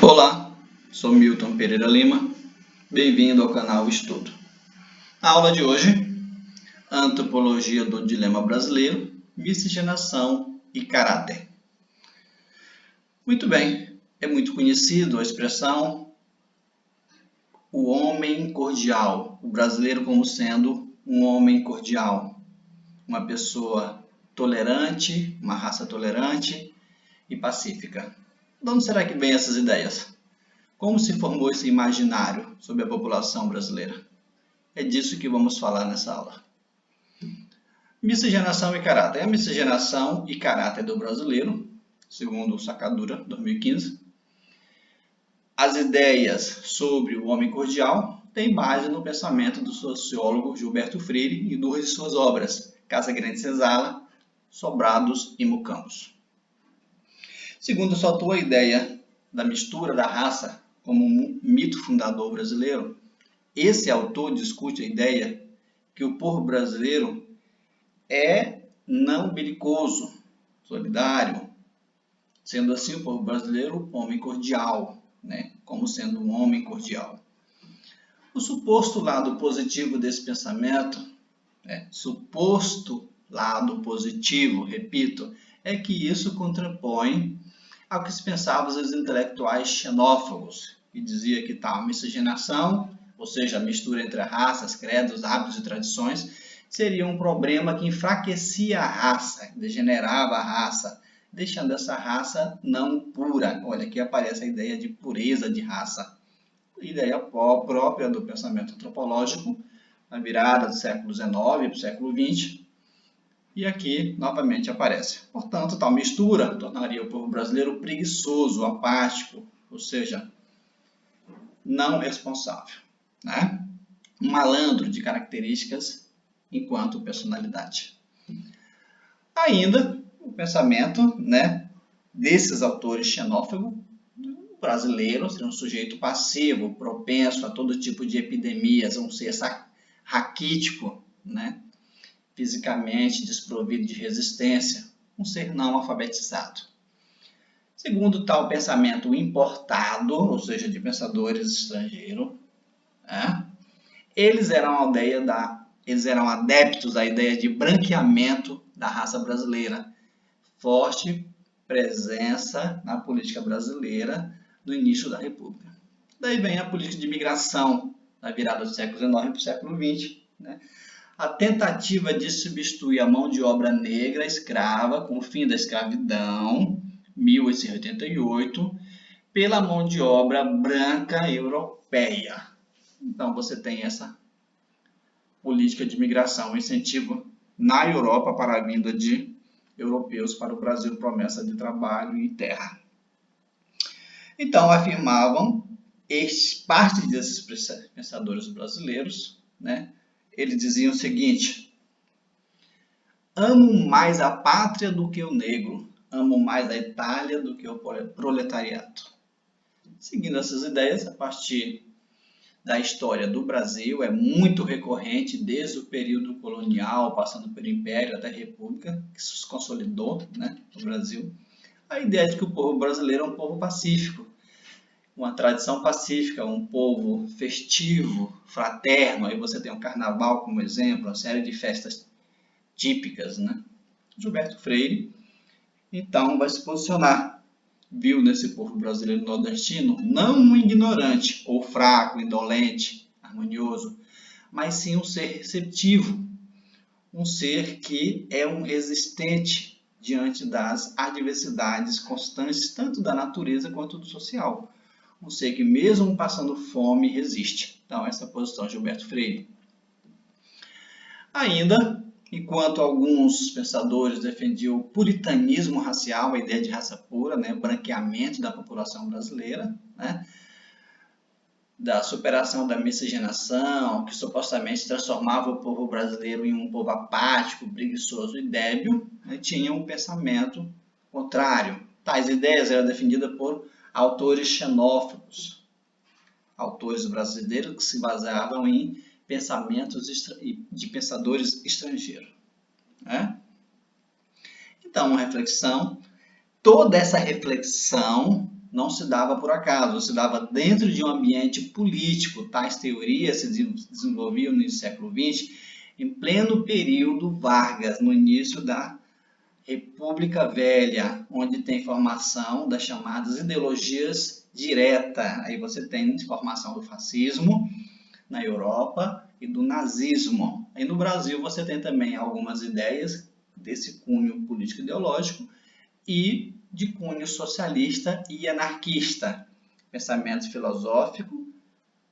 Olá, sou Milton Pereira Lima, bem-vindo ao canal Estudo. A aula de hoje, Antropologia do Dilema Brasileiro, Miscigenação e Caráter. Muito bem, é muito conhecido a expressão o homem cordial, o brasileiro como sendo um homem cordial, uma pessoa tolerante, uma raça tolerante e pacífica. De onde será que vem essas ideias? Como se formou esse imaginário sobre a população brasileira? É disso que vamos falar nessa aula. Miscigenação e caráter. A miscigenação e caráter do brasileiro, segundo o Sacadura, 2015. As ideias sobre o homem cordial têm base no pensamento do sociólogo Gilberto Freire em duas de suas obras, Casa Grande Senzala, Sobrados e Mucambos. Segundo esse autor, a ideia da mistura da raça como um mito fundador brasileiro, esse autor discute a ideia que o povo brasileiro é não belicoso, solidário, sendo assim o povo brasileiro homem cordial, como sendo um homem cordial. O suposto lado positivo desse pensamento, suposto lado positivo, repito, é que isso contrapõe ao que se pensava os intelectuais xenófobos, que dizia que tal miscigenação, ou seja, a mistura entre raças, credos, hábitos e tradições, seria um problema que enfraquecia a raça, degenerava a raça, deixando essa raça não pura. Olha, aqui aparece a ideia de pureza de raça, ideia própria do pensamento antropológico, na virada do século XIX para o século XX, e aqui, novamente, aparece. Portanto, tal mistura tornaria o povo brasileiro preguiçoso, apático, ou seja, não responsável, Um malandro de características enquanto personalidade. Ainda, o pensamento desses autores xenófobos, o brasileiro seria um sujeito passivo, propenso a todo tipo de epidemias, um ser raquítico, fisicamente desprovido de resistência, um ser não alfabetizado. Segundo tal pensamento importado, ou seja, de pensadores estrangeiros, eles eram adeptos à ideia de branqueamento da raça brasileira, forte presença na política brasileira no início da República. Daí vem a política de imigração, na virada do século XIX para o século XX, a tentativa de substituir a mão de obra negra escrava com o fim da escravidão, 1888, pela mão de obra branca europeia. Então você tem essa política de imigração, um incentivo na Europa para a vinda de europeus para o Brasil, promessa de trabalho e terra. Então afirmavam parte desses pensadores brasileiros, eles diziam o seguinte: amo mais a pátria do que o negro, amo mais a Itália do que o proletariado. Seguindo essas ideias, a partir da história do Brasil, é muito recorrente desde o período colonial, passando pelo Império até a República, que se consolidou no Brasil, a ideia de que o povo brasileiro é um povo pacífico, uma tradição pacífica, um povo festivo, fraterno. Aí você tem o carnaval como exemplo, uma série de festas típicas, Gilberto Freire, então, vai se posicionar. Viu nesse povo brasileiro nordestino não um ignorante ou fraco, indolente, harmonioso, mas sim um ser receptivo, um ser que é um resistente diante das adversidades constantes, tanto da natureza quanto do social. Um ser que, mesmo passando fome, resiste. Então, essa é a posição de Gilberto Freire. Ainda, enquanto alguns pensadores defendiam o puritanismo racial, a ideia de raça pura, o branqueamento da população brasileira, da superação da miscigenação, que supostamente transformava o povo brasileiro em um povo apático, preguiçoso e débil, tinham um pensamento contrário. Tais ideias eram defendidas por autores xenófobos, autores brasileiros que se baseavam em pensamentos de pensadores estrangeiros. Então, uma reflexão Toda essa reflexão não se dava por acaso, se dava dentro de um ambiente político. Tais teorias se desenvolviam no século XX, em pleno período Vargas, no início da República Velha, onde tem formação das chamadas ideologias direta. Aí você tem formação do fascismo na Europa e do nazismo. Aí no Brasil você tem também algumas ideias desse cunho político-ideológico e de cunho socialista e anarquista. Pensamento filosófico,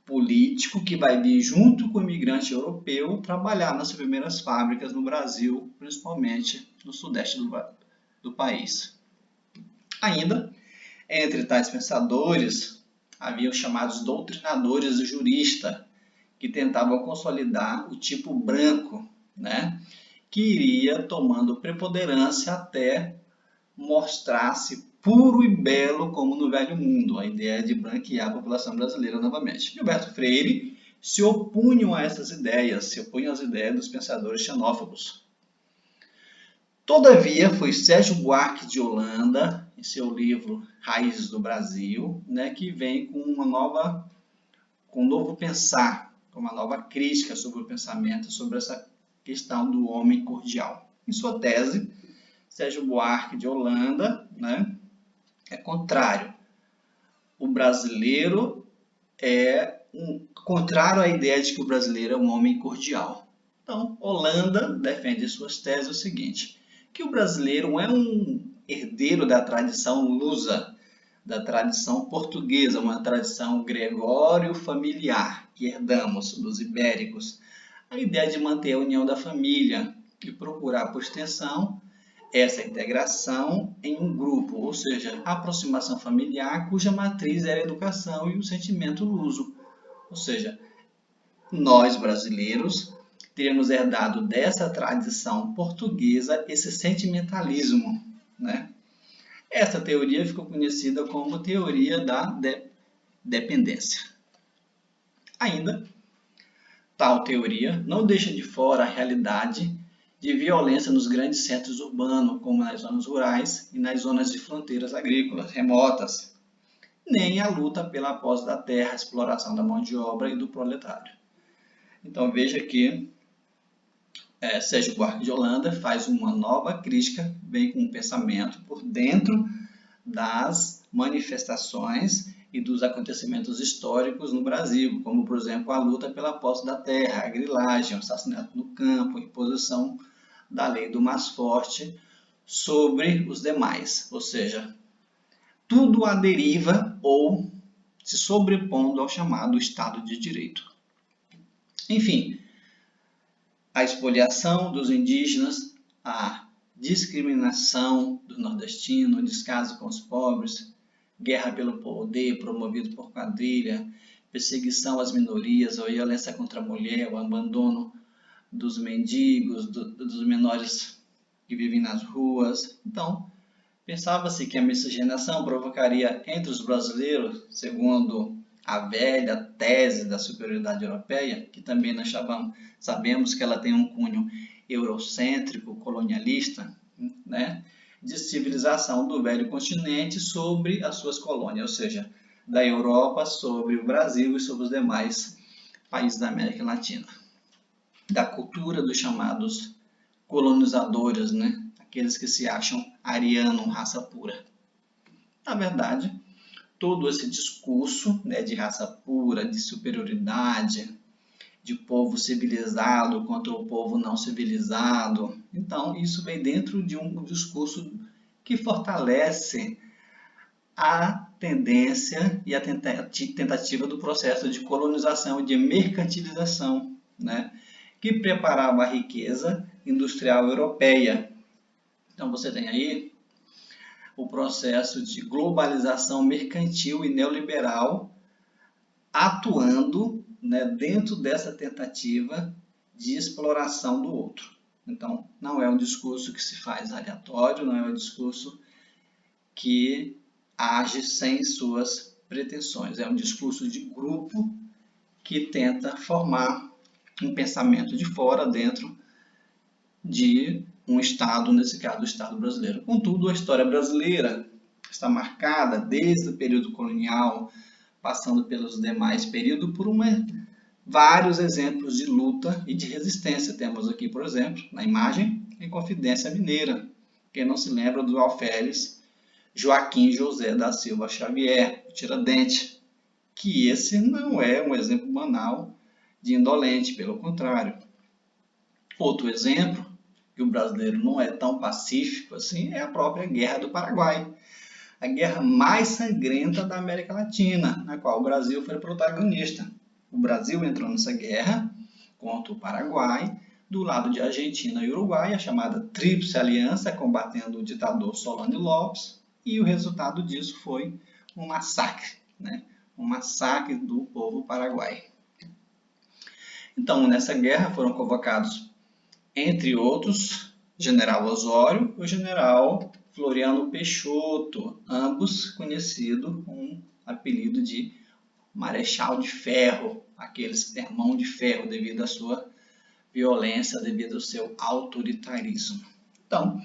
político, que vai vir junto com o imigrante europeu trabalhar nas primeiras fábricas no Brasil, principalmente no sudeste do país. Ainda, entre tais pensadores, havia os chamados doutrinadores juristas, que tentavam consolidar o tipo branco, né, que iria tomando preponderância até mostrar-se puro e belo como no velho mundo, a ideia de branquear a população brasileira novamente. Gilberto Freire se opunham a essas ideias, se opunham às ideias dos pensadores xenófobos. Todavia, foi Sérgio Buarque de Holanda, em seu livro Raízes do Brasil, né, que vem com um novo pensar, com uma nova crítica sobre o pensamento, sobre essa questão do homem cordial. Em sua tese, Sérgio Buarque de Holanda, né, é contrário. O brasileiro é contrário à ideia de que o brasileiro é um homem cordial. Então, Holanda defende suas teses o seguinte, que o brasileiro é um herdeiro da tradição lusa, da tradição portuguesa, uma tradição gregório familiar, que herdamos dos ibéricos. A ideia de manter a união da família e procurar, por extensão, essa integração em um grupo, ou seja, a aproximação familiar cuja matriz era a educação e o sentimento luso. Ou seja, nós brasileiros teríamos herdado dessa tradição portuguesa esse sentimentalismo, né? Essa teoria ficou conhecida como teoria da dependência. Ainda, tal teoria não deixa de fora a realidade de violência nos grandes centros urbanos, como nas zonas rurais e nas zonas de fronteiras agrícolas remotas, nem a luta pela posse da terra, a exploração da mão de obra e do proletário. Então veja que Sérgio Buarque de Holanda faz uma nova crítica, vem com um pensamento por dentro das manifestações e dos acontecimentos históricos no Brasil, como, por exemplo, a luta pela posse da terra, a grilagem, o assassinato no campo, a imposição da lei do mais forte sobre os demais, ou seja, tudo à deriva ou se sobrepondo ao chamado Estado de Direito. Enfim, a expoliação dos indígenas, a discriminação do nordestino, o descaso com os pobres, guerra pelo poder promovido por quadrilha, perseguição às minorias, a violência contra a mulher, o abandono dos mendigos, dos menores que vivem nas ruas. Então, pensava-se que a miscigenação provocaria entre os brasileiros, segundo a velha tese da superioridade europeia, que também nós sabemos que ela tem um cunho eurocêntrico, colonialista, né, de civilização do velho continente sobre as suas colônias, ou seja, da Europa sobre o Brasil e sobre os demais países da América Latina. Da cultura dos chamados colonizadores, né, aqueles que se acham ariano, raça pura. Na verdade, todo esse discurso, né, de raça pura, de superioridade, de povo civilizado contra o povo não civilizado. Então, isso vem dentro de um discurso que fortalece a tendência e a tentativa do processo de colonização e de mercantilização, né, que preparava a riqueza industrial europeia. Então, você tem aí o processo de globalização mercantil e neoliberal atuando, né, dentro dessa tentativa de exploração do outro. Então, não é um discurso que se faz aleatório, não é um discurso que age sem suas pretensões. É um discurso de grupo que tenta formar um pensamento de fora dentro de um estado, nesse caso o Estado brasileiro. Contudo, a história brasileira está marcada desde o período colonial, passando pelos demais períodos, por vários exemplos de luta e de resistência. Temos aqui, por exemplo, na imagem, a Inconfidência Mineira. Quem não se lembra do alferes Joaquim José da Silva Xavier, o Tiradentes, que esse não é um exemplo banal de indolente, pelo contrário. Outro exemplo, que o brasileiro não é tão pacífico assim, é a própria Guerra do Paraguai, a guerra mais sangrenta da América Latina, na qual o Brasil foi protagonista. O Brasil entrou nessa guerra contra o Paraguai, do lado de Argentina e Uruguai, a chamada Tríplice Aliança, combatendo o ditador Solano Lopes, e o resultado disso foi um massacre, né? Um massacre do povo paraguai. Então, nessa guerra foram convocados, entre outros, General Osório e o General Floriano Peixoto, ambos conhecidos com um apelido de Marechal de Ferro, aqueles que têm mão de ferro devido à sua violência, devido ao seu autoritarismo. Então,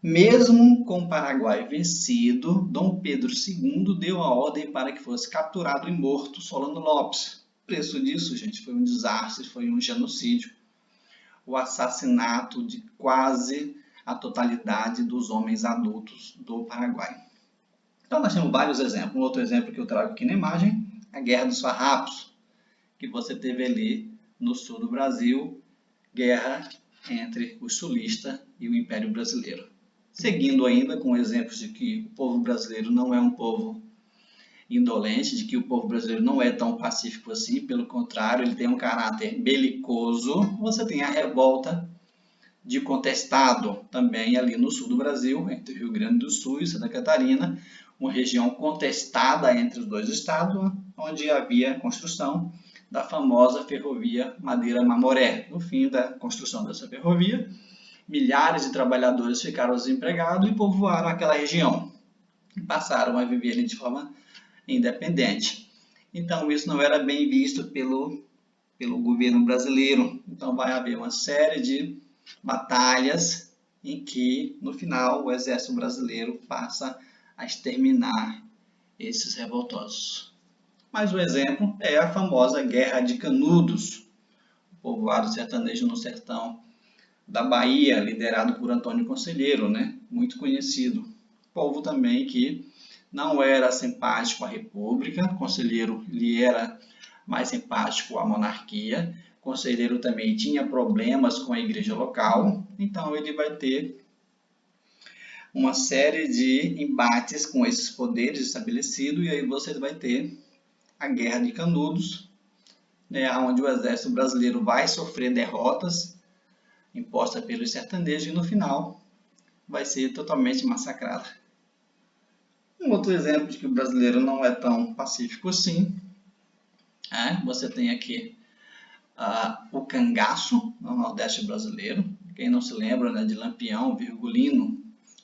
mesmo com o Paraguai vencido, Dom Pedro II deu a ordem para que fosse capturado e morto Solano Lopes. O preço disso, gente, foi um desastre, foi um genocídio. O assassinato de quase a totalidade dos homens adultos do Paraguai. Então, nós temos vários exemplos. Um outro exemplo que eu trago aqui na imagem, a Guerra dos Farrapos, que você teve ali no sul do Brasil, guerra entre o sulista e o Império Brasileiro. Seguindo ainda com exemplos de que o povo brasileiro não é um povo indolente, de que o povo brasileiro não é tão pacífico assim, pelo contrário, ele tem um caráter belicoso. Você tem a revolta de Contestado, também ali no sul do Brasil, entre Rio Grande do Sul e Santa Catarina, uma região contestada entre os dois estados, onde havia a construção da famosa ferrovia Madeira-Mamoré. No fim da construção dessa ferrovia, milhares de trabalhadores ficaram desempregados e povoaram aquela região e passaram a viver de forma independente. Então, isso não era bem visto pelo governo brasileiro. Então, vai haver uma série de batalhas em que, no final, o exército brasileiro passa a exterminar esses revoltosos. Mais um exemplo é a famosa Guerra de Canudos, o povoado sertanejo no sertão da Bahia, liderado por Antônio Conselheiro, né? Muito conhecido. Povo também que não era simpático à República, Conselheiro ele era mais simpático à monarquia, Conselheiro também tinha problemas com a igreja local, então ele vai ter uma série de embates com esses poderes estabelecidos, e aí você vai ter a Guerra de Canudos, né, onde o exército brasileiro vai sofrer derrotas impostas pelos sertanejos e no final vai ser totalmente massacrado. Um outro exemplo de que o brasileiro não é tão pacífico assim, você tem aqui o cangaço no Nordeste brasileiro. Quem não se lembra, né, de Lampião, Virgulino,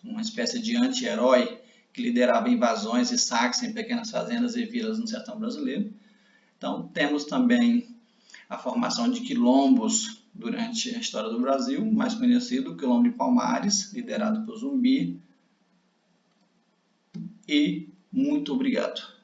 uma espécie de anti-herói que liderava invasões e saques em pequenas fazendas e vilas no sertão brasileiro. Então, temos também a formação de quilombos durante a história do Brasil, mais conhecido, o Quilombo de Palmares, liderado por Zumbi. E muito obrigado.